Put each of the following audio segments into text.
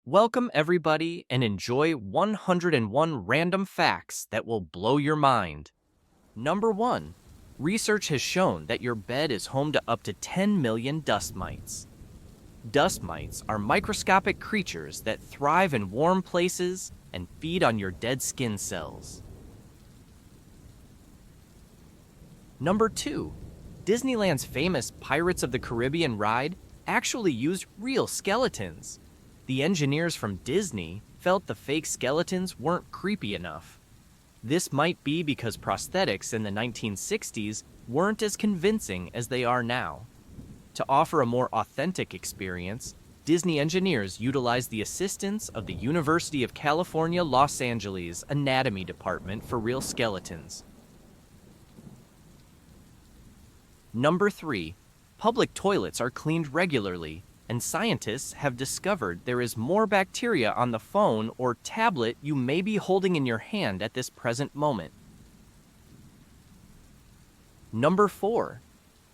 Welcome, everybody, and enjoy 101 random facts that will blow your mind. Number 1. Research has shown that your bed is home to up to 10 million dust mites. Dust mites are microscopic creatures that thrive in warm places and feed on your dead skin cells. Number 2. Disneyland's famous Pirates of the Caribbean ride actually used real skeletons. The engineers from Disney felt the fake skeletons weren't creepy enough. This might be because prosthetics in the 1960s weren't as convincing as they are now. To offer a more authentic experience, Disney engineers utilized the assistance of the University of California, Los Angeles Anatomy Department for real skeletons. Number 3. Public toilets are cleaned regularly, and scientists have discovered there is more bacteria on the phone or tablet you may be holding in your hand at this present moment. Number 4.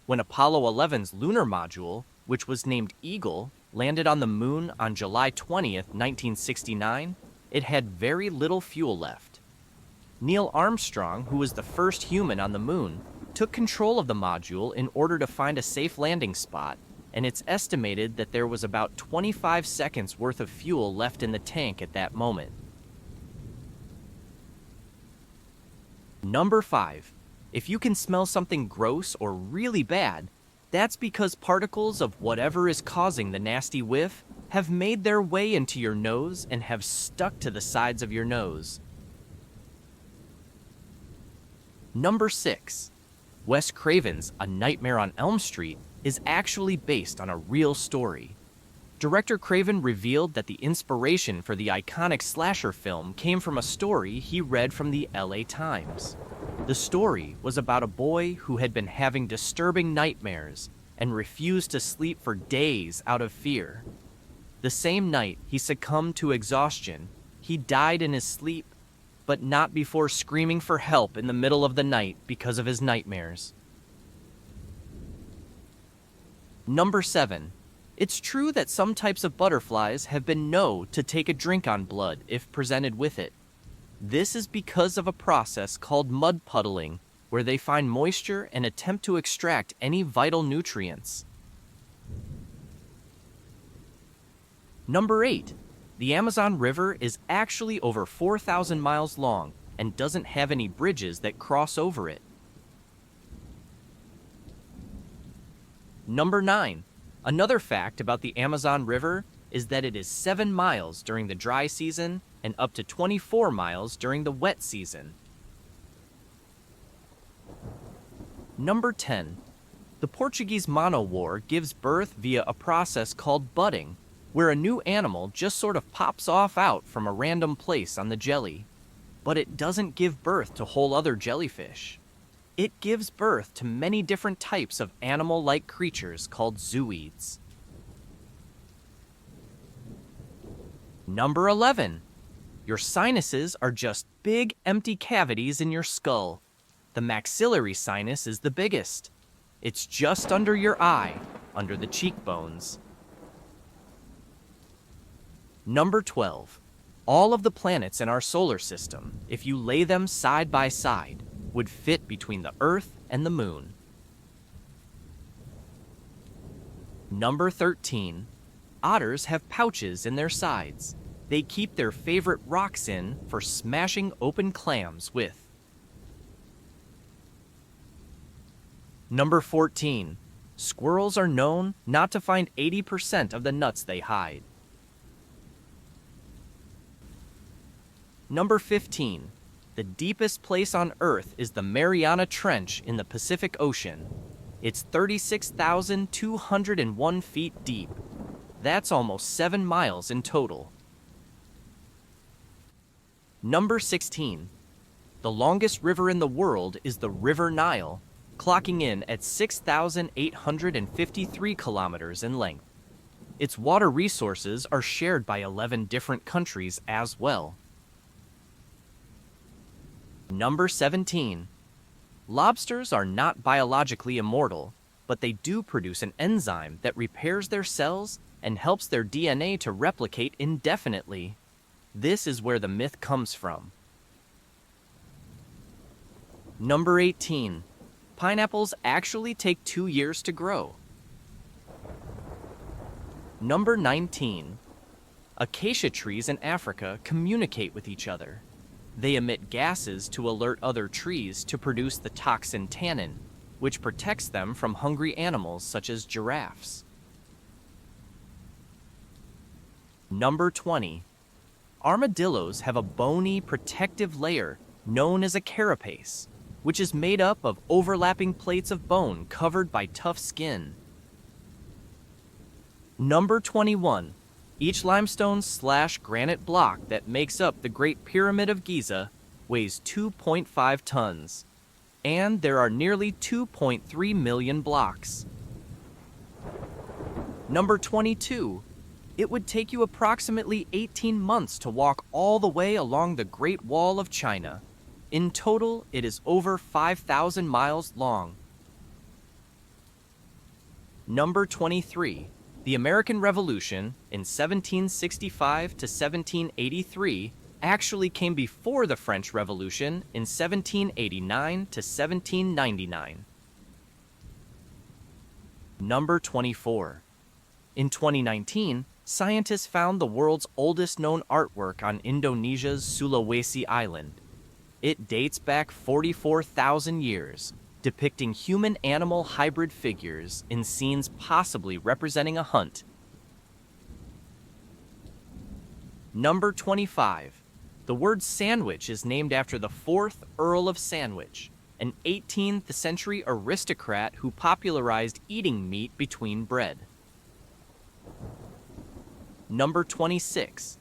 When Apollo 11's lunar module, which was named Eagle, landed on the moon on July 20th, 1969, it had very little fuel left. Neil Armstrong, who was the first human on the moon, took control of the module in order to find a safe landing spot, and it's estimated that there was about 25 seconds worth of fuel left in the tank at that moment. Number 5. If you can smell something gross or really bad, that's because particles of whatever is causing the nasty whiff have made their way into your nose and have stuck to the sides of your nose. Number 6. Wes Craven's A Nightmare on Elm Street is actually based on a real story. Director Craven revealed that the inspiration for the iconic slasher film came from a story he read from the LA Times. The story was about a boy who had been having disturbing nightmares and refused to sleep for days out of fear. The same night he succumbed to exhaustion, he died in his sleep, but not before screaming for help in the middle of the night because of his nightmares. Number 7. It's true that some types of butterflies have been known to take a drink on blood if presented with it. This is because of a process called mud puddling, where they find moisture and attempt to extract any vital nutrients. Number 8. The Amazon River is actually over 4,000 miles long and doesn't have any bridges that cross over it. Number 9. Another fact about the Amazon River is that it is 7 miles during the dry season and up to 24 miles during the wet season. Number 10. The Portuguese Mono War gives birth via a process called budding, where a new animal just sort of pops off out from a random place on the jelly. But it doesn't give birth to whole other jellyfish. It gives birth to many different types of animal-like creatures called zooids. Number 11. Your sinuses are just big, empty cavities in your skull. The maxillary sinus is the biggest. It's just under your eye, under the cheekbones. Number 12. All of the planets in our solar system, if you lay them side by side, would fit between the Earth and the Moon. Number 13. Otters have pouches in their sides. They keep their favorite rocks in for smashing open clams with. Number 14. Squirrels are known not to find 80% of the nuts they hide. Number 15. The deepest place on Earth is the Mariana Trench in the Pacific Ocean. It's 36,201 feet deep. That's almost 7 miles in total. Number 16. The longest river in the world is the River Nile, clocking in at 6,853 kilometers in length. Its water resources are shared by 11 different countries as well. Number 17. Lobsters are not biologically immortal, but they do produce an enzyme that repairs their cells and helps their DNA to replicate indefinitely. This is where the myth comes from. Number 18. Pineapples actually take 2 years to grow. Number 19. Acacia trees in Africa communicate with each other. They emit gases to alert other trees to produce the toxin tannin, which protects them from hungry animals such as giraffes. Number 20. Armadillos have a bony, protective layer known as a carapace, which is made up of overlapping plates of bone covered by tough skin. Number 21. Each limestone/granite block that makes up the Great Pyramid of Giza weighs 2.5 tons, and there are nearly 2.3 million blocks. Number 22. It would take you approximately 18 months to walk all the way along the Great Wall of China. In total, it is over 5,000 miles long. Number 23. The American Revolution in 1765 to 1783 actually came before the French Revolution in 1789 to 1799. Number 24. In 2019, scientists found the world's oldest known artwork on Indonesia's Sulawesi Island. It dates back 44,000 years, depicting human-animal hybrid figures in scenes possibly representing a hunt. Number 25. The word sandwich is named after the 4th Earl of Sandwich, an 18th century aristocrat who popularized eating meat between bread. Number 26.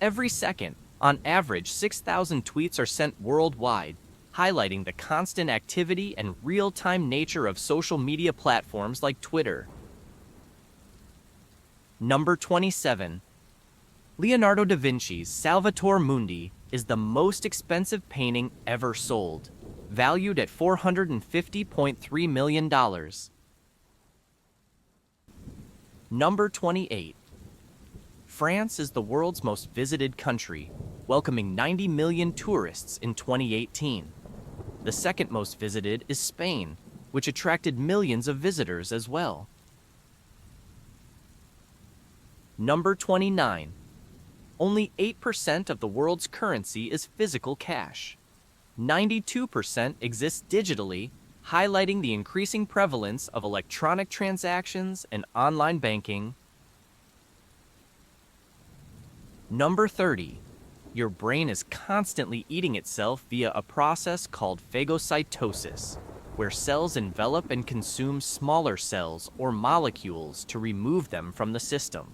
Every second, on average, 6,000 tweets are sent worldwide, highlighting the constant activity and real-time nature of social media platforms like Twitter. Number 27. Leonardo da Vinci's Salvator Mundi is the most expensive painting ever sold, valued at $450.3 million. Number 28. France is the world's most visited country, welcoming 90 million tourists in 2018. The second most visited is Spain, which attracted millions of visitors as well. Number 29. Only 8% of the world's currency is physical cash. 92% exists digitally, highlighting the increasing prevalence of electronic transactions and online banking. Number 30. Your brain is constantly eating itself via a process called phagocytosis, where cells envelop and consume smaller cells or molecules to remove them from the system.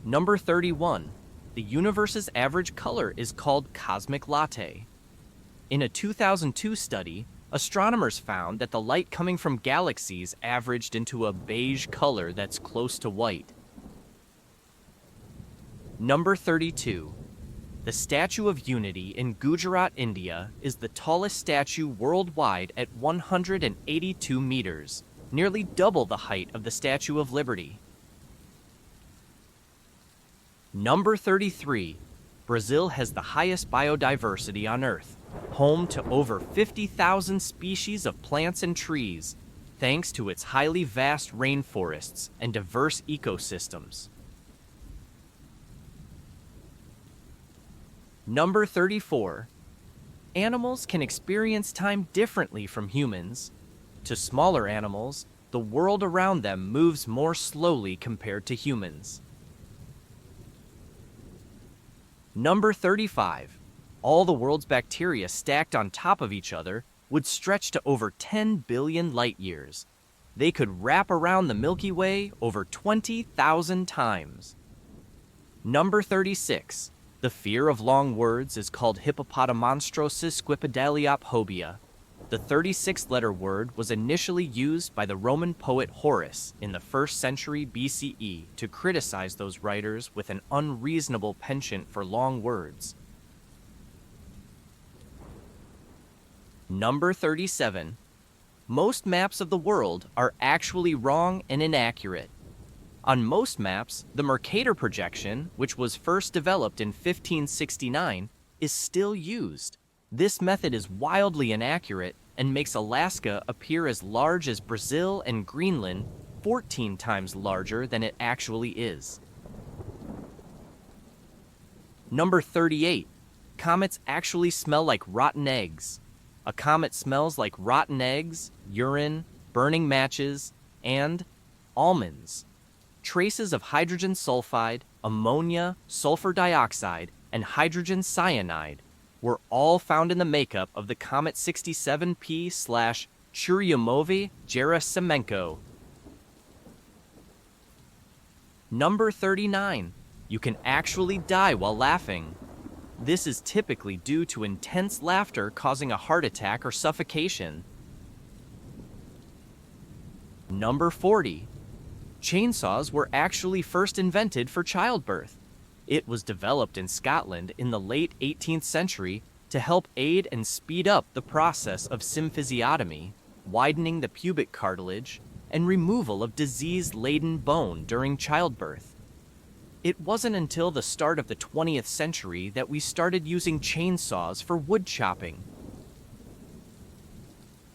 Number 31. The universe's average color is called cosmic latte. In a 2002 study, astronomers found that the light coming from galaxies averaged into a beige color that's close to white. Number 32. The Statue of Unity in Gujarat, India is the tallest statue worldwide at 182 meters, nearly double the height of the Statue of Liberty. Number 33. Brazil has the highest biodiversity on Earth, home to over 50,000 species of plants and trees, thanks to its highly vast rainforests and diverse ecosystems. Number 34. Animals can experience time differently from humans. To smaller animals, the world around them moves more slowly compared to humans. Number 35. All the world's bacteria stacked on top of each other would stretch to over 10 billion light years. They could wrap around the Milky Way over 20,000 times. Number 36. The fear of long words is called hippopotamonstrosis squipedaliophobia. The 36-letter word was initially used by the Roman poet Horace in the 1st century BCE to criticize those writers with an unreasonable penchant for long words. Number 37. Most maps of the world are actually wrong and inaccurate. On most maps, the Mercator projection, which was first developed in 1569, is still used. This method is wildly inaccurate and makes Alaska appear as large as Brazil and Greenland, 14 times larger than it actually is. Number 38. Comets actually smell like rotten eggs. A comet smells like rotten eggs, urine, burning matches, and almonds. Traces of hydrogen sulfide, ammonia, sulfur dioxide, and hydrogen cyanide were all found in the makeup of the Comet 67P/Churyumov-Gerasimenko. Number 39. You can actually die while laughing. This is typically due to intense laughter causing a heart attack or suffocation. Number 40. Chainsaws were actually first invented for childbirth. It was developed in Scotland in the late 18th century to help aid and speed up the process of symphysiotomy, widening the pubic cartilage, and removal of disease-laden bone during childbirth. It wasn't until the start of the 20th century that we started using chainsaws for wood chopping.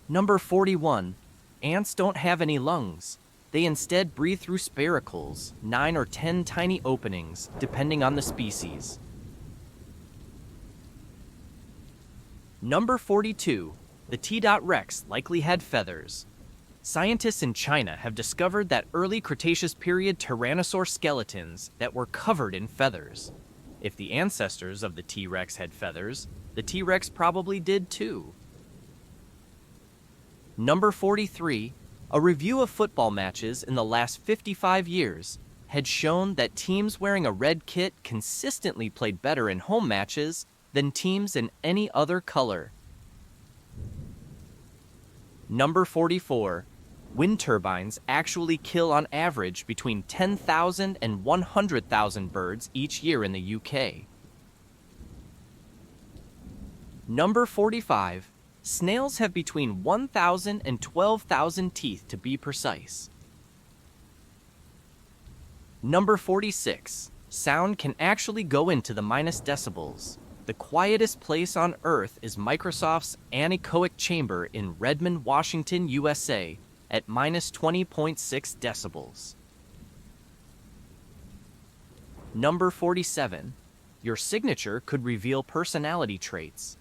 Number 41. Ants don't have any lungs. They instead breathe through spiracles, 9 or 10 tiny openings, depending on the species. Number 42. The T. rex likely had feathers. Scientists in China have discovered that early Cretaceous period tyrannosaur skeletons that were covered in feathers. If the ancestors of the T-Rex had feathers, the T-Rex probably did too. Number 43. A review of football matches in the last 55 years had shown that teams wearing a red kit consistently played better in home matches than teams in any other color. Number 44. Wind turbines actually kill on average between 10,000 and 100,000 birds each year in the UK. Number 45. Snails have between 1,000 and 12,000 teeth to be precise. Number 46. Sound can actually go into the minus decibels. The quietest place on Earth is Microsoft's anechoic chamber in Redmond, Washington, USA, at minus 20.6 decibels. Number 47. Your signature could reveal personality traits.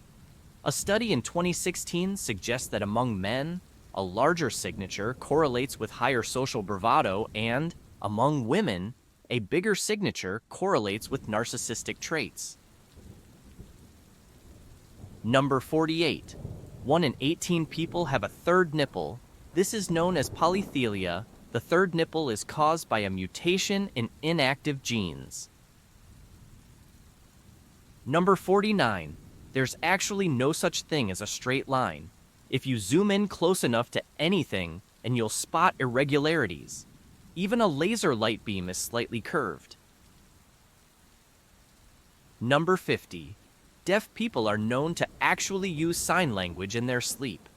A study in 2016 suggests that among men, a larger signature correlates with higher social bravado, and, among women, a bigger signature correlates with narcissistic traits. Number 48. 1 in 18 people have a third nipple. This is known as polythelia. The third nipple is caused by a mutation in inactive genes. Number 49. There's actually no such thing as a straight line. If you zoom in close enough to anything, and you'll spot irregularities. Even a laser light beam is slightly curved. Number 50. Deaf people are known to actually use sign language in their sleep.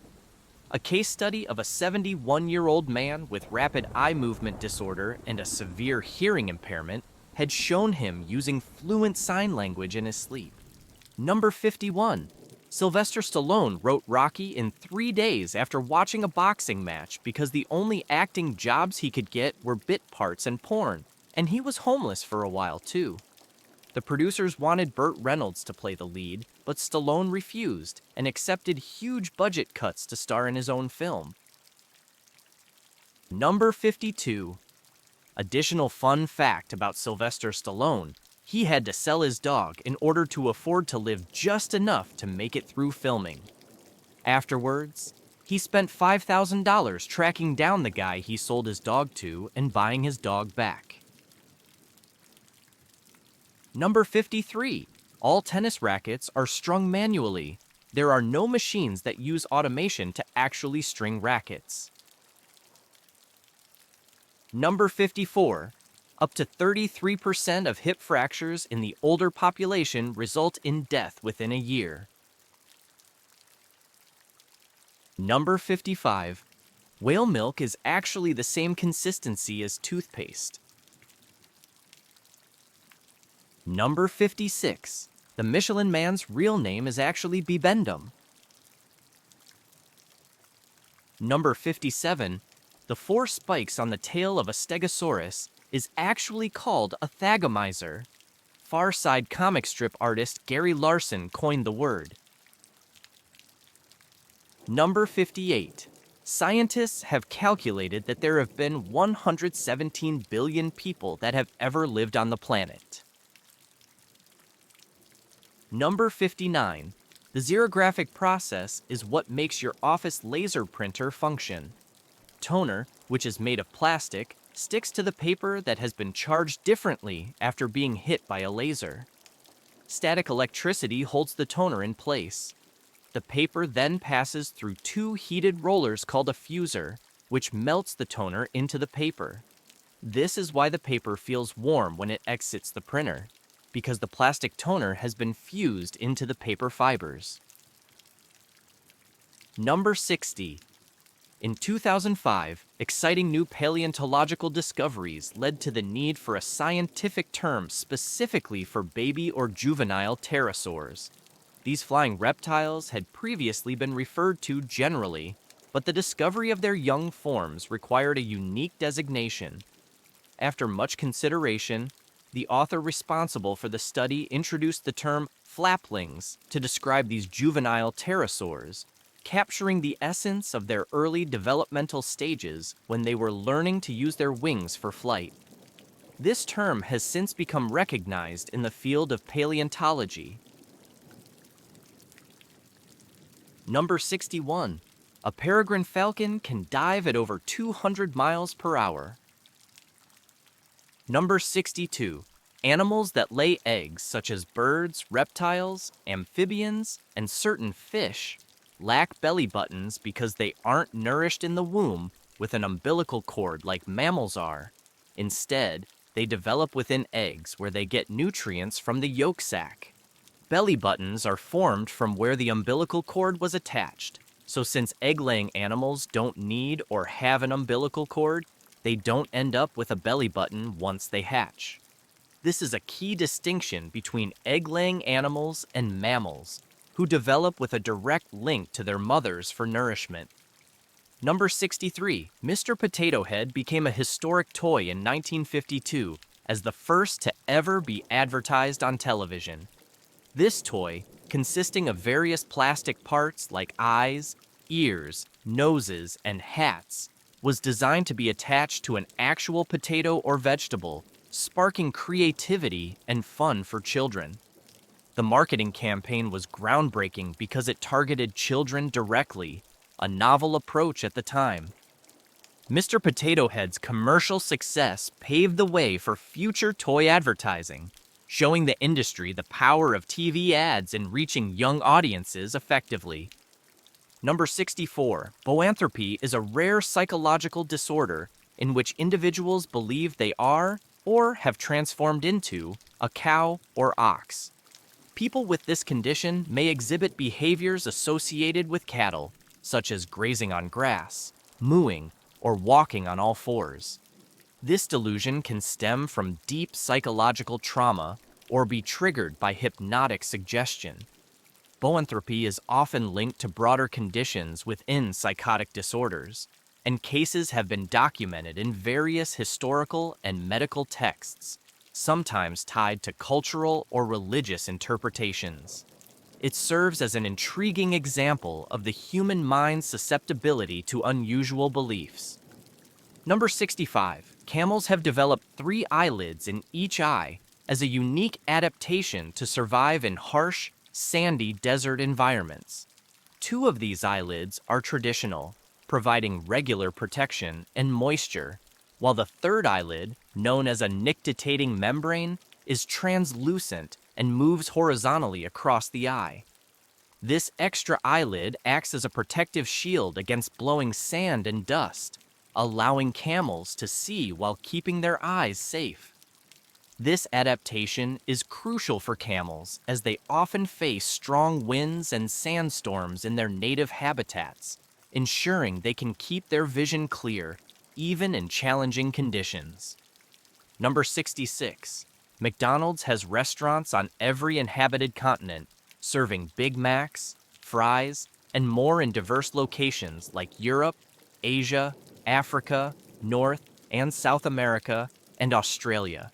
A case study of a 71-year-old man with rapid eye movement disorder and a severe hearing impairment had shown him using fluent sign language in his sleep. Number 51. Sylvester Stallone wrote Rocky in 3 days after watching a boxing match because the only acting jobs he could get were bit parts and porn, and he was homeless for a while too. The producers wanted Burt Reynolds to play the lead, but Stallone refused and accepted huge budget cuts to star in his own film. Number 52. Additional fun fact about Sylvester Stallone: he had to sell his dog in order to afford to live just enough to make it through filming. Afterwards, he spent $5,000 tracking down the guy he sold his dog to and buying his dog back. Number 53. All tennis rackets are strung manually. There are no machines that use automation to actually string rackets. Number 54. Up to 33% of hip fractures in the older population result in death within a year. Number 55. Whale milk is actually the same consistency as toothpaste. Number 56. The Michelin Man's real name is actually Bibendum. Number 57. The 4 spikes on the tail of a Stegosaurus is actually called a thagomizer. Far Side comic strip artist Gary Larson coined the word. Number 58. Scientists have calculated that there have been 117 billion people that have ever lived on the planet. Number 59. The xerographic process is what makes your office laser printer function. Toner, which is made of plastic, sticks to the paper that has been charged differently after being hit by a laser. Static electricity holds the toner in place. The paper then passes through 2 heated rollers called a fuser, which melts the toner into the paper. This is why the paper feels warm when it exits the printer, because the plastic toner has been fused into the paper fibers. Number 60. In 2005, exciting new paleontological discoveries led to the need for a scientific term specifically for baby or juvenile pterosaurs. These flying reptiles had previously been referred to generally, but the discovery of their young forms required a unique designation. After much consideration, the author responsible for the study introduced the term flaplings to describe these juvenile pterosaurs, capturing the essence of their early developmental stages when they were learning to use their wings for flight. This term has since become recognized in the field of paleontology. Number 61. A peregrine falcon can dive at over 200 miles per hour. Number 62. Animals that lay eggs, such as birds, reptiles, amphibians, and certain fish, lack belly buttons because they aren't nourished in the womb with an umbilical cord like mammals are. Instead, they develop within eggs where they get nutrients from the yolk sac. Belly buttons are formed from where the umbilical cord was attached, so since egg-laying animals don't need or have an umbilical cord, they don't end up with a belly button once they hatch. This is a key distinction between egg-laying animals and mammals, who develop with a direct link to their mothers for nourishment. Number 63. Mr. Potato Head became a historic toy in 1952 as the first to ever be advertised on television. This toy, consisting of various plastic parts like eyes, ears, noses, and hats, was designed to be attached to an actual potato or vegetable, sparking creativity and fun for children. The marketing campaign was groundbreaking because it targeted children directly, a novel approach at the time. Mr. Potato Head's commercial success paved the way for future toy advertising, showing the industry the power of TV ads in reaching young audiences effectively. Number 64. Boanthropy is a rare psychological disorder in which individuals believe they are, or have transformed into, a cow or ox. People with this condition may exhibit behaviors associated with cattle, such as grazing on grass, mooing, or walking on all fours. This delusion can stem from deep psychological trauma or be triggered by hypnotic suggestion. Boanthropy is often linked to broader conditions within psychotic disorders, and cases have been documented in various historical and medical texts, sometimes tied to cultural or religious interpretations. It serves as an intriguing example of the human mind's susceptibility to unusual beliefs. Number 65. Camels have developed 3 eyelids in each eye as a unique adaptation to survive in harsh, sandy desert environments. 2 of these eyelids are traditional, providing regular protection and moisture, while the 3rd eyelid, known as a nictitating membrane, is translucent and moves horizontally across the eye. This extra eyelid acts as a protective shield against blowing sand and dust, allowing camels to see while keeping their eyes safe. This adaptation is crucial for camels as they often face strong winds and sandstorms in their native habitats, ensuring they can keep their vision clear even in challenging conditions. Number 66. McDonald's has restaurants on every inhabited continent, serving Big Macs, fries, and more in diverse locations like Europe, Asia, Africa, North and South America, and Australia.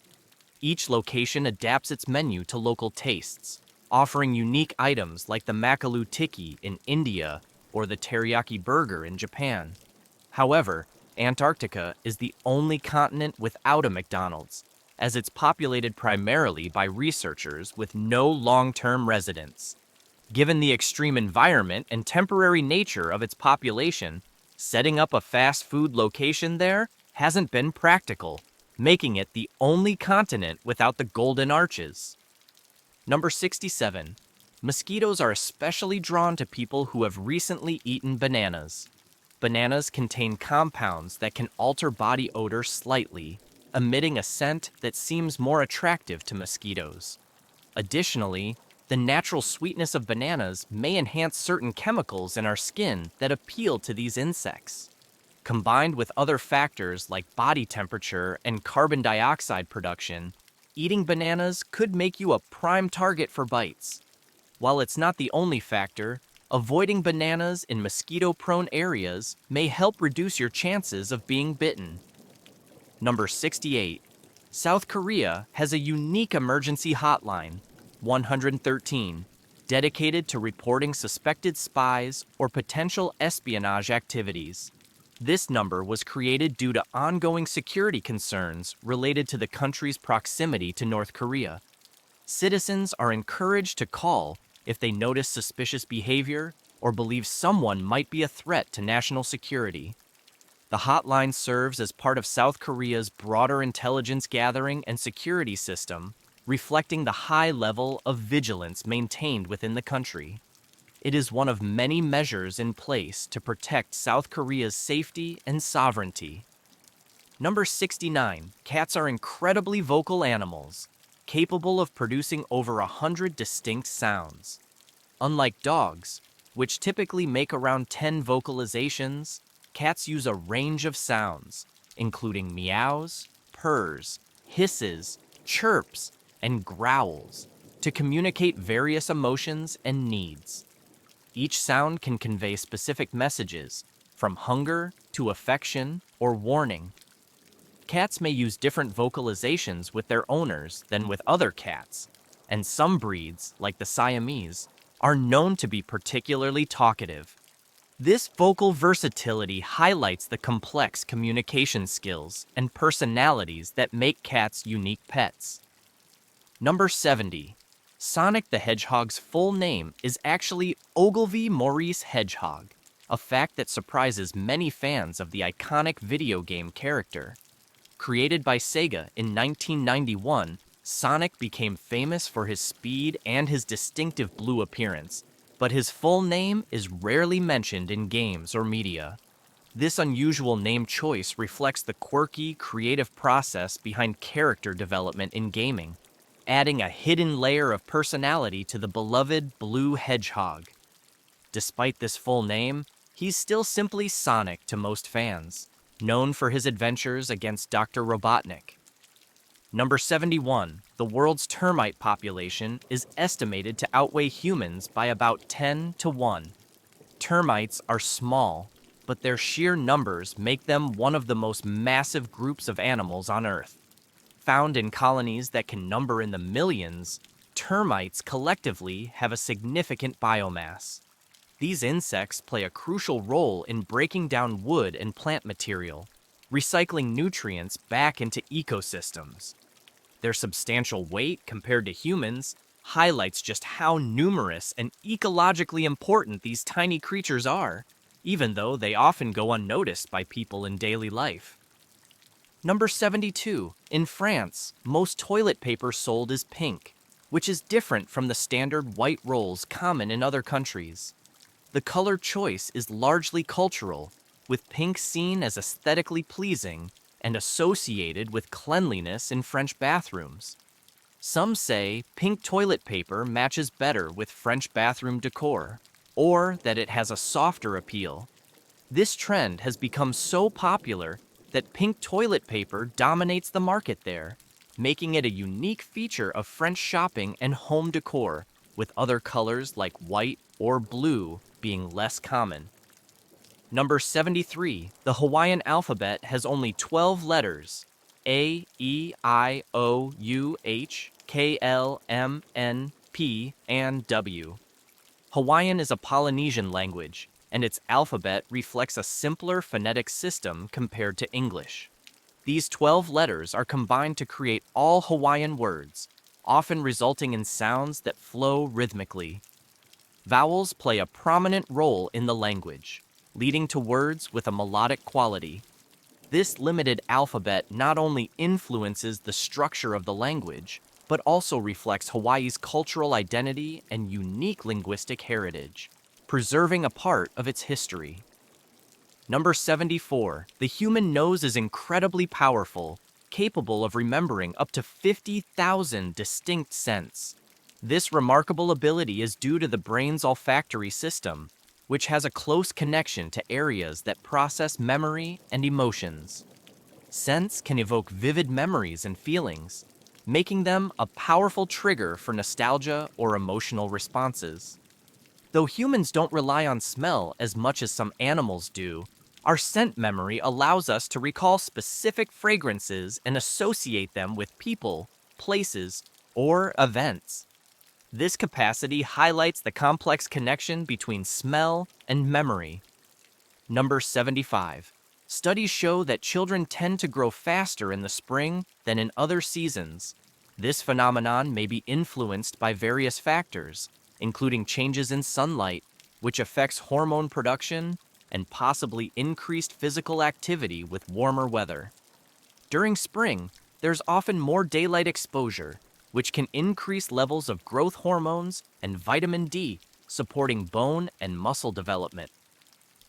Each location adapts its menu to local tastes, offering unique items like the Makalu Tikki in India or the teriyaki burger in Japan. However, Antarctica is the only continent without a McDonald's, as it's populated primarily by researchers with no long-term residents. Given the extreme environment and temporary nature of its population, setting up a fast food location there hasn't been practical, making it the only continent without the Golden Arches. Number 67. Mosquitoes are especially drawn to people who have recently eaten bananas. Bananas contain compounds that can alter body odor slightly, emitting a scent that seems more attractive to mosquitoes. Additionally, the natural sweetness of bananas may enhance certain chemicals in our skin that appeal to these insects. Combined with other factors like body temperature and carbon dioxide production, eating bananas could make you a prime target for bites. While it's not the only factor, avoiding bananas in mosquito-prone areas may help reduce your chances of being bitten. Number 68. South Korea has a unique emergency hotline, 113, dedicated to reporting suspected spies or potential espionage activities. This number was created due to ongoing security concerns related to the country's proximity to North Korea. Citizens are encouraged to call if they notice suspicious behavior or believe someone might be a threat to national security. The hotline serves as part of South Korea's broader intelligence gathering and security system, reflecting the high level of vigilance maintained within the country. It is one of many measures in place to protect South Korea's safety and sovereignty. Number 69. Cats are incredibly vocal animals, capable of producing over 100 distinct sounds. Unlike dogs, which typically make around 10 vocalizations, cats use a range of sounds, including meows, purrs, hisses, chirps, and growls, to communicate various emotions and needs. Each sound can convey specific messages, from hunger to affection or warning. Cats may use different vocalizations with their owners than with other cats, and some breeds, like the Siamese, are known to be particularly talkative. This vocal versatility highlights the complex communication skills and personalities that make cats unique pets. Number 70. Sonic the Hedgehog's full name is actually Ogilvy Maurice Hedgehog, a fact that surprises many fans of the iconic video game character. Created by Sega in 1991, Sonic became famous for his speed and his distinctive blue appearance, but his full name is rarely mentioned in games or media. This unusual name choice reflects the quirky, creative process behind character development in gaming, adding a hidden layer of personality to the beloved blue hedgehog. Despite this full name, he's still simply Sonic to most fans, known for his adventures against Dr. Robotnik. Number 71. The world's termite population is estimated to outweigh humans by about 10 to 1. Termites are small, but their sheer numbers make them one of the most massive groups of animals on Earth. Found in colonies that can number in the millions, termites collectively have a significant biomass. These insects play a crucial role in breaking down wood and plant material, recycling nutrients back into ecosystems. Their substantial weight compared to humans highlights just how numerous and ecologically important these tiny creatures are, even though they often go unnoticed by people in daily life. Number 72. In France, most toilet paper sold is pink, which is different from the standard white rolls common in other countries. The color choice is largely cultural, with pink seen as aesthetically pleasing and associated with cleanliness in French bathrooms. Some say pink toilet paper matches better with French bathroom decor, or that it has a softer appeal. This trend has become so popular that pink toilet paper dominates the market there, making it a unique feature of French shopping and home decor, with other colors like white or blue being less common. Number 73, the Hawaiian alphabet has only 12 letters: A, E, I, O, U, H, K, L, M, N, P, and W. Hawaiian is a Polynesian language, and its alphabet reflects a simpler phonetic system compared to English. These 12 letters are combined to create all Hawaiian words, often resulting in sounds that flow rhythmically. Vowels play a prominent role in the language, leading to words with a melodic quality. This limited alphabet not only influences the structure of the language, but also reflects Hawaii's cultural identity and unique linguistic heritage, preserving a part of its history. Number 74, the human nose is incredibly powerful, capable of remembering up to 50,000 distinct scents. This remarkable ability is due to the brain's olfactory system, which has a close connection to areas that process memory and emotions. Scents can evoke vivid memories and feelings, making them a powerful trigger for nostalgia or emotional responses. Though humans don't rely on smell as much as some animals do, our scent memory allows us to recall specific fragrances and associate them with people, places, or events. This capacity highlights the complex connection between smell and memory. Number 75. Studies show that children tend to grow faster in the spring than in other seasons. This phenomenon may be influenced by various factors, including changes in sunlight, which affects hormone production, and possibly increased physical activity with warmer weather. During spring, there's often more daylight exposure, which can increase levels of growth hormones and vitamin D, supporting bone and muscle development.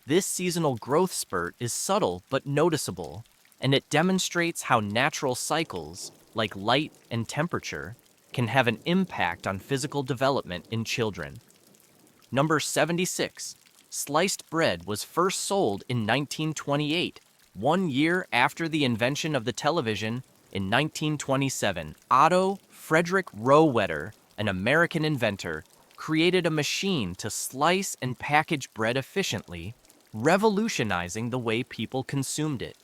This seasonal growth spurt is subtle but noticeable, and it demonstrates how natural cycles, like light and temperature, can have an impact on physical development in children. Number 76. Sliced bread was first sold in 1928, 1 year after the invention of the television. In 1927, Otto Frederick Rohwedder, an American inventor, created a machine to slice and package bread efficiently, revolutionizing the way people consumed it.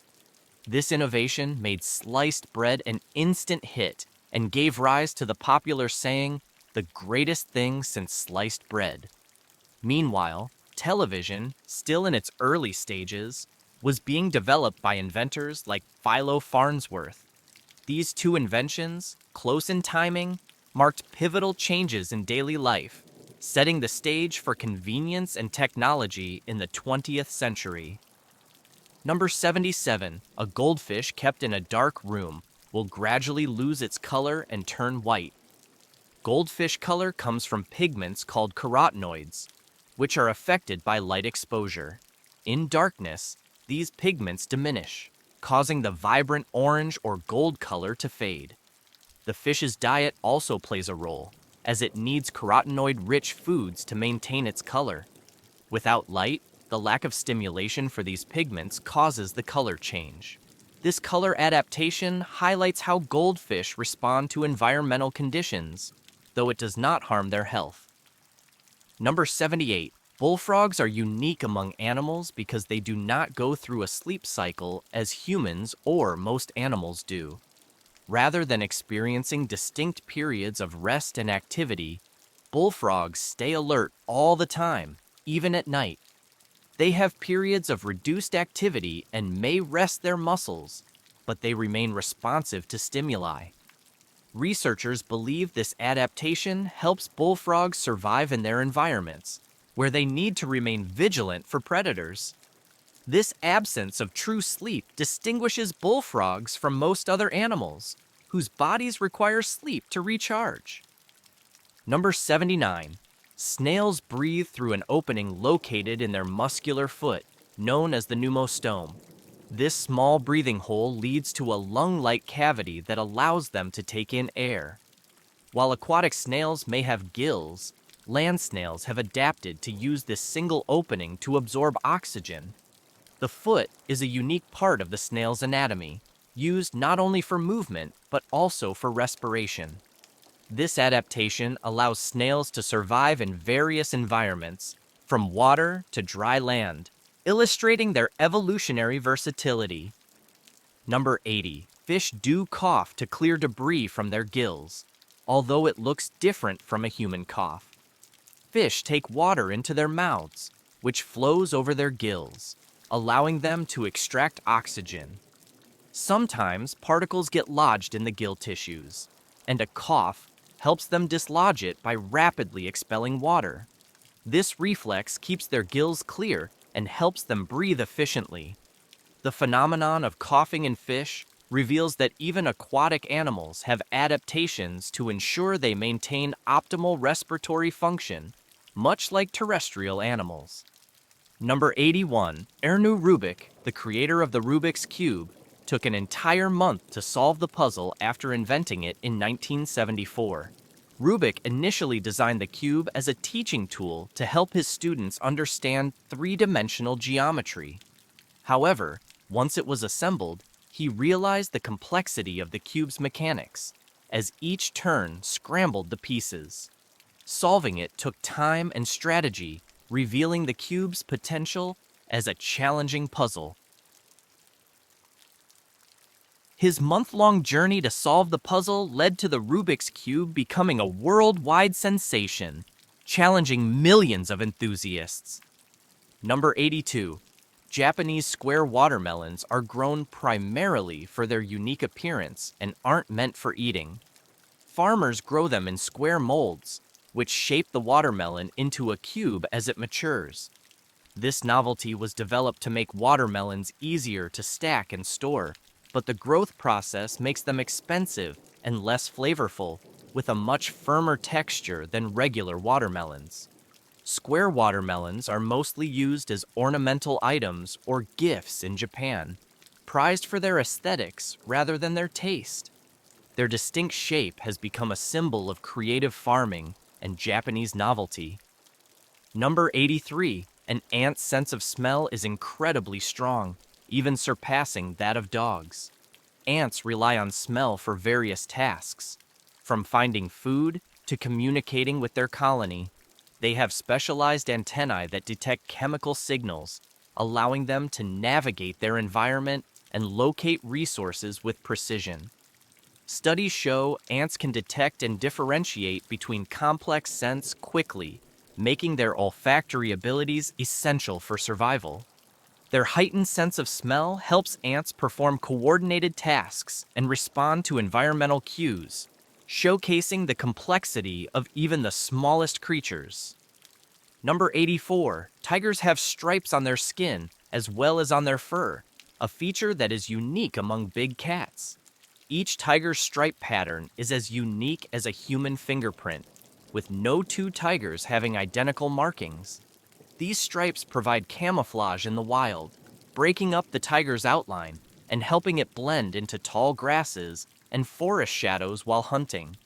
This innovation made sliced bread an instant hit and gave rise to the popular saying, "the greatest thing since sliced bread." Meanwhile, television, still in its early stages, was being developed by inventors like Philo Farnsworth. These two inventions, close in timing, marked pivotal changes in daily life, setting the stage for convenience and technology in the 20th century. Number 77, a goldfish kept in a dark room will gradually lose its color and turn white. Goldfish color comes from pigments called carotenoids, which are affected by light exposure. In darkness, these pigments diminish, causing the vibrant orange or gold color to fade. The fish's diet also plays a role, as it needs carotenoid-rich foods to maintain its color. Without light, the lack of stimulation for these pigments causes the color change. This color adaptation highlights how goldfish respond to environmental conditions, though it does not harm their health. Number 78. Bullfrogs are unique among animals because they do not go through a sleep cycle as humans or most animals do. Rather than experiencing distinct periods of rest and activity, bullfrogs stay alert all the time, even at night. They have periods of reduced activity and may rest their muscles, but they remain responsive to stimuli. Researchers believe this adaptation helps bullfrogs survive in their environments, where they need to remain vigilant for predators. This absence of true sleep distinguishes bullfrogs from most other animals, whose bodies require sleep to recharge. Number 79. Snails breathe through an opening located in their muscular foot, known as the pneumostome. This small breathing hole leads to a lung-like cavity that allows them to take in air. While aquatic snails may have gills, land snails have adapted to use this single opening to absorb oxygen, The foot is a unique part of the snail's anatomy, used not only for movement but also for respiration. This adaptation allows snails to survive in various environments, from water to dry land, illustrating their evolutionary versatility. Number 80. Fish do cough to clear debris from their gills, although it looks different from a human cough. Fish take water into their mouths, which flows over their gills, allowing them to extract oxygen. Sometimes particles get lodged in the gill tissues, and a cough helps them dislodge it by rapidly expelling water. This reflex keeps their gills clear and helps them breathe efficiently. The phenomenon of coughing in fish reveals that even aquatic animals have adaptations to ensure they maintain optimal respiratory function, much like terrestrial animals. Number 81. Erno Rubik, the creator of the Rubik's Cube, took an entire month to solve the puzzle after inventing it in 1974. Rubik initially designed the cube as a teaching tool to help his students understand three-dimensional geometry. However, once it was assembled, he realized the complexity of the cube's mechanics, as each turn scrambled the pieces. Solving it took time and strategy, revealing the cube's potential as a challenging puzzle. His month-long journey to solve the puzzle led to the Rubik's Cube becoming a worldwide sensation, challenging millions of enthusiasts. Number 82. Japanese square watermelons are grown primarily for their unique appearance and aren't meant for eating. Farmers grow them in square molds, which shape the watermelon into a cube as it matures. This novelty was developed to make watermelons easier to stack and store, but the growth process makes them expensive and less flavorful, with a much firmer texture than regular watermelons. Square watermelons are mostly used as ornamental items or gifts in Japan, prized for their aesthetics rather than their taste. Their distinct shape has become a symbol of creative farming and Japanese novelty. Number 83. An ant's sense of smell is incredibly strong, even surpassing that of dogs. Ants rely on smell for various tasks, from finding food to communicating with their colony. They have specialized antennae that detect chemical signals, allowing them to navigate their environment and locate resources with precision. Studies show ants can detect and differentiate between complex scents quickly, making their olfactory abilities essential for survival. Their heightened sense of smell helps ants perform coordinated tasks and respond to environmental cues, showcasing the complexity of even the smallest creatures. Number 84. Tigers have stripes on their skin as well as on their fur, a feature that is unique among big cats. Each tiger's stripe pattern is as unique as a human fingerprint, with no two tigers having identical markings. These stripes provide camouflage in the wild, breaking up the tiger's outline and helping it blend into tall grasses and forest shadows while hunting.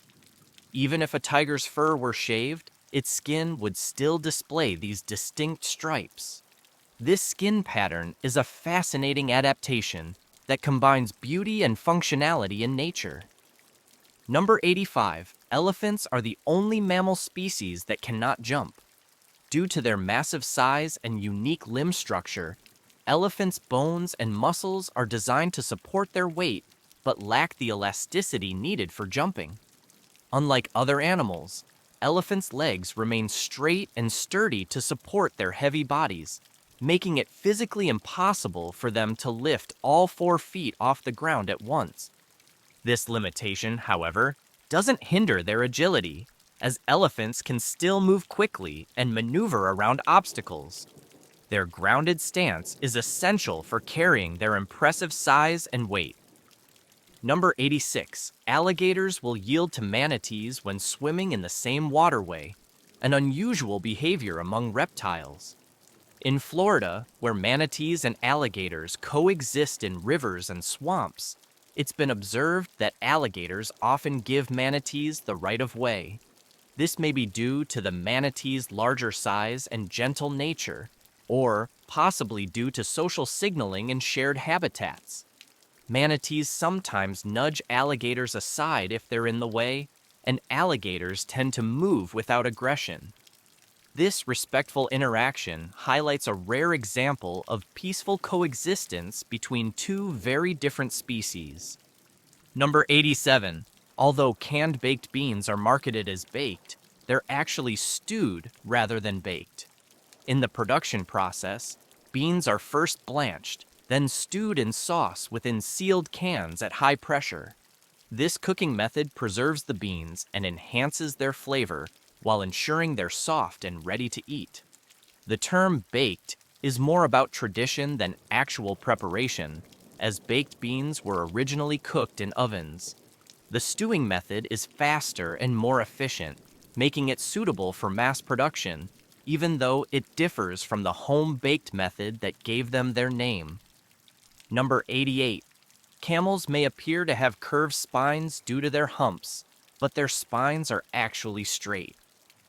Even if a tiger's fur were shaved, its skin would still display these distinct stripes. This skin pattern is a fascinating adaptation that combines beauty and functionality in nature. Number 85. Elephants are the only mammal species that cannot jump. Due to their massive size and unique limb structure, elephants' bones and muscles are designed to support their weight but lack the elasticity needed for jumping. Unlike other animals, elephants' legs remain straight and sturdy to support their heavy bodies, making it physically impossible for them to lift all 4 feet off the ground at once. This limitation, however, doesn't hinder their agility, as elephants can still move quickly and maneuver around obstacles. Their grounded stance is essential for carrying their impressive size and weight. Number 86. Alligators will yield to manatees when swimming in the same waterway, an unusual behavior among reptiles. In Florida, where manatees and alligators coexist in rivers and swamps, it's been observed that alligators often give manatees the right of way. This may be due to the manatee's larger size and gentle nature, or possibly due to social signaling and shared habitats. Manatees sometimes nudge alligators aside if they're in the way, and alligators tend to move without aggression. This respectful interaction highlights a rare example of peaceful coexistence between two very different species. Number 87. Although canned baked beans are marketed as baked, they're actually stewed rather than baked. In the production process, beans are first blanched, then stewed in sauce within sealed cans at high pressure. This cooking method preserves the beans and enhances their flavor while ensuring they're soft and ready to eat. The term baked is more about tradition than actual preparation, as baked beans were originally cooked in ovens. The stewing method is faster and more efficient, making it suitable for mass production, even though it differs from the home-baked method that gave them their name. Number 88. Camels may appear to have curved spines due to their humps, but their spines are actually straight.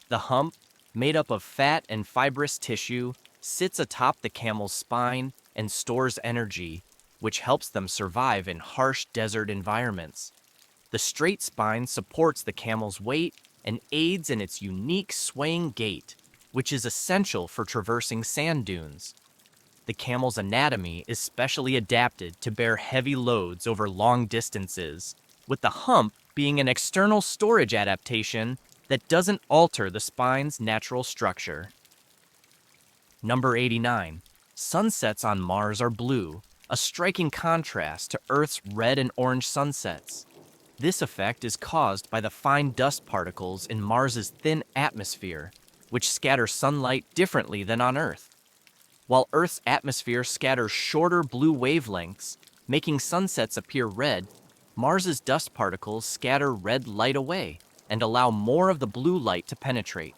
The hump, made up of fat and fibrous tissue, sits atop the camel's spine and stores energy, which helps them survive in harsh desert environments. The straight spine supports the camel's weight and aids in its unique swaying gait, which is essential for traversing sand dunes. The camel's anatomy is specially adapted to bear heavy loads over long distances, with the hump being an external storage adaptation that doesn't alter the spine's natural structure. Number 89. Sunsets on Mars are blue, a striking contrast to Earth's red and orange sunsets. This effect is caused by the fine dust particles in Mars's thin atmosphere, which scatter sunlight differently than on Earth. While Earth's atmosphere scatters shorter blue wavelengths, making sunsets appear red, Mars's dust particles scatter red light away and allow more of the blue light to penetrate.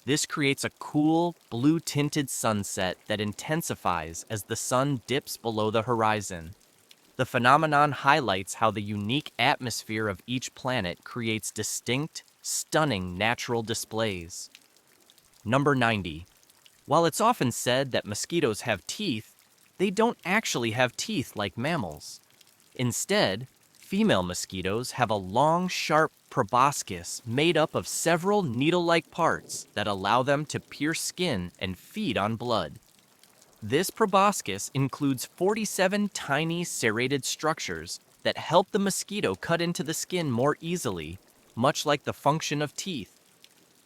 This creates a cool, blue-tinted sunset that intensifies as the sun dips below the horizon. The phenomenon highlights how the unique atmosphere of each planet creates distinct, stunning natural displays. Number 90. While it's often said that mosquitoes have teeth, they don't actually have teeth like mammals. Instead, female mosquitoes have a long, sharp proboscis made up of several needle-like parts that allow them to pierce skin and feed on blood. This proboscis includes 47 tiny serrated structures that help the mosquito cut into the skin more easily, much like the function of teeth.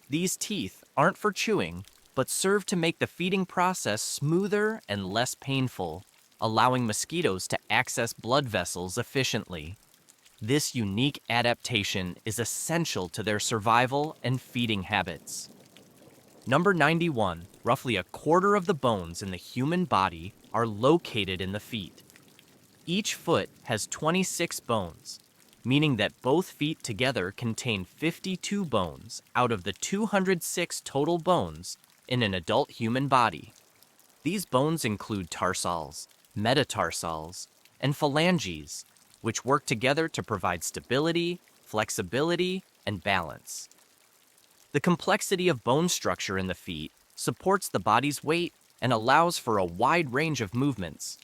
These teeth aren't for chewing, but serve to make the feeding process smoother and less painful, allowing mosquitoes to access blood vessels efficiently. This unique adaptation is essential to their survival and feeding habits. Number 91. Roughly a quarter of the bones in the human body are located in the feet. Each foot has 26 bones, meaning that both feet together contain 52 bones out of the 206 total bones in an adult human body. These bones include tarsals, metatarsals, and phalanges, which work together to provide stability, flexibility, and balance. The complexity of bone structure in the feet supports the body's weight and allows for a wide range of movements.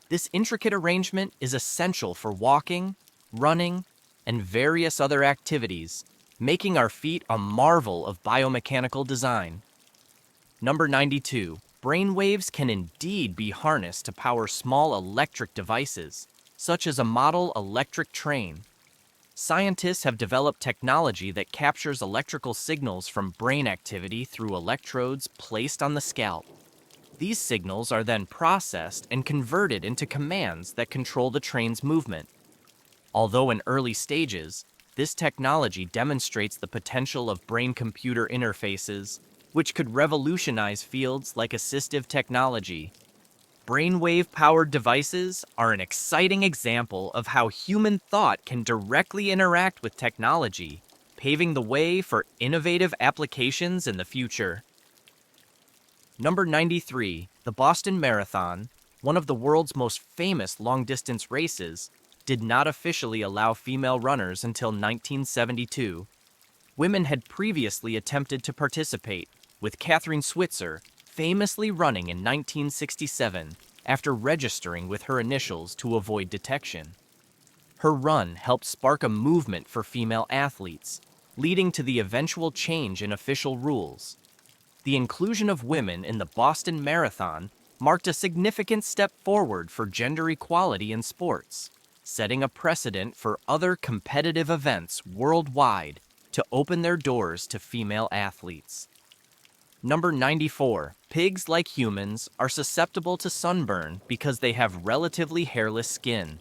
This intricate arrangement is essential for walking, running, and various other activities, making our feet a marvel of biomechanical design. Number 92. Brain waves can indeed be harnessed to power small electric devices, such as a model electric train. Scientists have developed technology that captures electrical signals from brain activity through electrodes placed on the scalp. These signals are then processed and converted into commands that control the train's movement. Although in early stages, this technology demonstrates the potential of brain-computer interfaces, which could revolutionize fields like assistive technology. Brainwave-powered devices are an exciting example of how human thought can directly interact with technology, paving the way for innovative applications in the future. Number 93. The Boston Marathon, one of the world's most famous long-distance races, did not officially allow female runners until 1972. Women had previously attempted to participate, with Catherine Switzer, famously running in 1967 after registering with her initials to avoid detection. Her run helped spark a movement for female athletes, leading to the eventual change in official rules. The inclusion of women in the Boston Marathon marked a significant step forward for gender equality in sports, setting a precedent for other competitive events worldwide to open their doors to female athletes. Number 94. Pigs, like humans, are susceptible to sunburn because they have relatively hairless skin.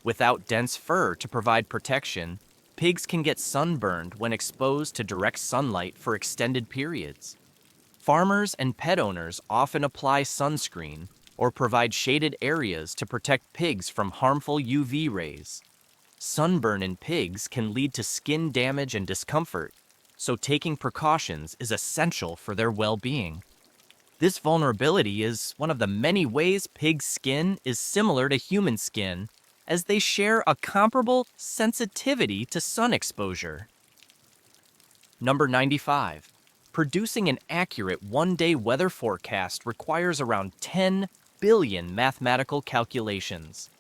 Without dense fur to provide protection, pigs can get sunburned when exposed to direct sunlight for extended periods. Farmers and pet owners often apply sunscreen or provide shaded areas to protect pigs from harmful UV rays. Sunburn in pigs can lead to skin damage and discomfort, so taking precautions is essential for their well-being. This vulnerability is one of the many ways pig skin is similar to human skin, as they share a comparable sensitivity to sun exposure. Number 95. Producing an accurate one-day weather forecast requires around 10 billion mathematical calculations.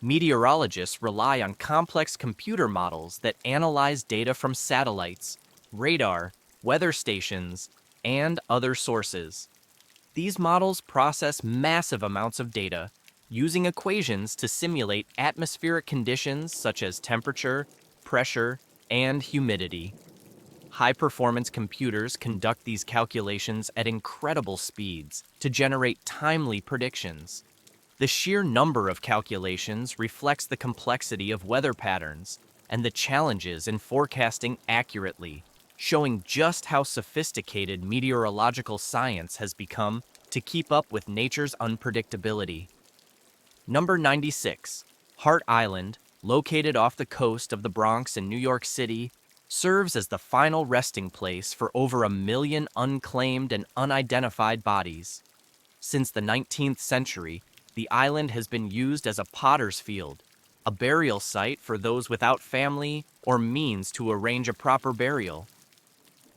Meteorologists rely on complex computer models that analyze data from satellites, radar, weather stations, and other sources. These models process massive amounts of data, using equations to simulate atmospheric conditions such as temperature, pressure, and humidity. High-performance computers conduct these calculations at incredible speeds to generate timely predictions. The sheer number of calculations reflects the complexity of weather patterns and the challenges in forecasting accurately, showing just how sophisticated meteorological science has become to keep up with nature's unpredictability. Number 96. Hart Island, located off the coast of the Bronx in New York City, serves as the final resting place for over 1 million unclaimed and unidentified bodies. Since the 19th century, the island has been used as a potter's field, a burial site for those without family or means to arrange a proper burial.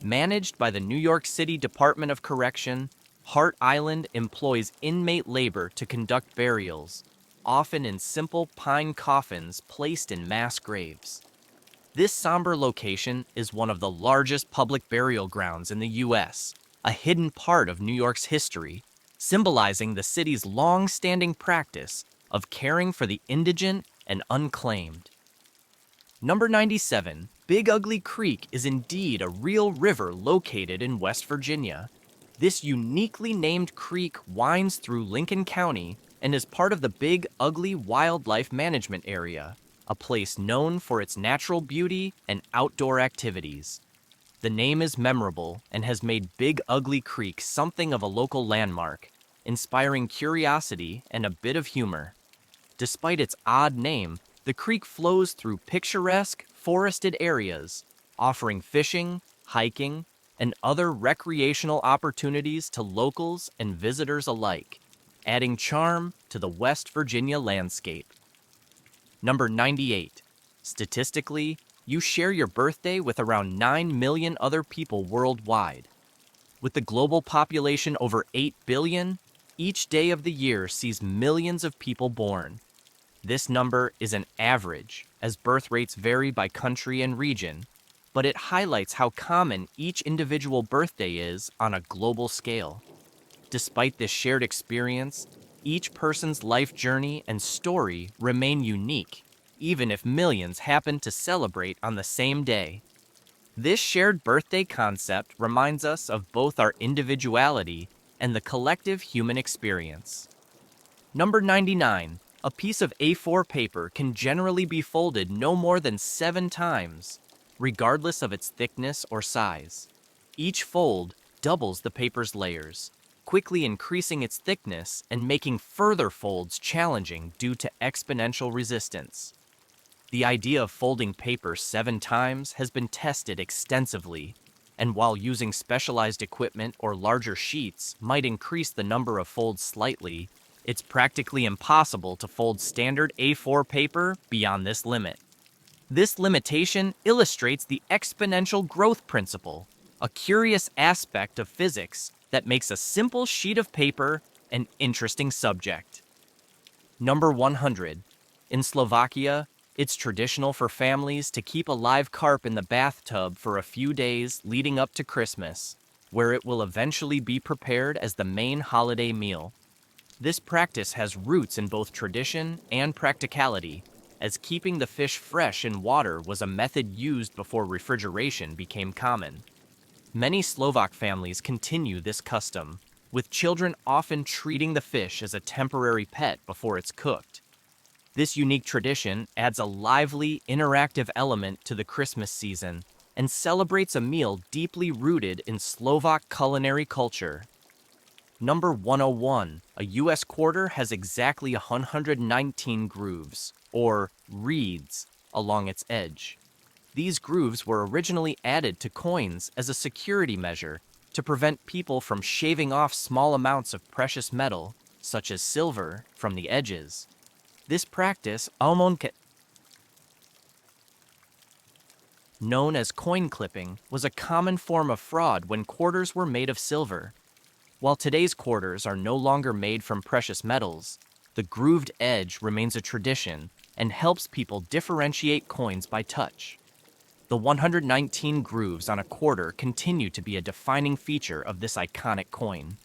Managed by the New York City Department of Correction, Hart Island employs inmate labor to conduct burials, often in simple pine coffins placed in mass graves. This somber location is one of the largest public burial grounds in the U.S., a hidden part of New York's history, symbolizing the city's long-standing practice of caring for the indigent and unclaimed. Number 97. Big Ugly Creek is indeed a real river located in West Virginia. This uniquely named creek winds through Lincoln County and is part of the Big Ugly Wildlife Management Area, a place known for its natural beauty and outdoor activities. The name is memorable and has made Big Ugly Creek something of a local landmark, inspiring curiosity and a bit of humor. Despite its odd name, the creek flows through picturesque, forested areas, offering fishing, hiking, and other recreational opportunities to locals and visitors alike, adding charm to the West Virginia landscape. Number 98. Statistically, you share your birthday with around 9 million other people worldwide. With the global population over 8 billion, each day of the year sees millions of people born. This number is an average, as birth rates vary by country and region, but it highlights how common each individual birthday is on a global scale. Despite this shared experience, each person's life journey and story remain unique, even if millions happen to celebrate on the same day. This shared birthday concept reminds us of both our individuality and the collective human experience. Number 99. A piece of A4 paper can generally be folded no more than 7 times, regardless of its thickness or size. Each fold doubles the paper's layers, quickly increasing its thickness and making further folds challenging due to exponential resistance. The idea of folding paper 7 times has been tested extensively, and while using specialized equipment or larger sheets might increase the number of folds slightly, it's practically impossible to fold standard A4 paper beyond this limit. This limitation illustrates the exponential growth principle, a curious aspect of physics that makes a simple sheet of paper an interesting subject. Number 100. In Slovakia, it's traditional for families to keep a live carp in the bathtub for a few days leading up to Christmas, where it will eventually be prepared as the main holiday meal. This practice has roots in both tradition and practicality, as keeping the fish fresh in water was a method used before refrigeration became common. Many Slovak families continue this custom, with children often treating the fish as a temporary pet before it's cooked. This unique tradition adds a lively, interactive element to the Christmas season and celebrates a meal deeply rooted in Slovak culinary culture. Number 101. A U.S. quarter has exactly 119 grooves, or reeds, along its edge. These grooves were originally added to coins as a security measure to prevent people from shaving off small amounts of precious metal, such as silver, from the edges. This practice, known as coin clipping, was a common form of fraud when quarters were made of silver. While today's quarters are no longer made from precious metals, the grooved edge remains a tradition and helps people differentiate coins by touch. The 119 grooves on a quarter continue to be a defining feature of this iconic coin.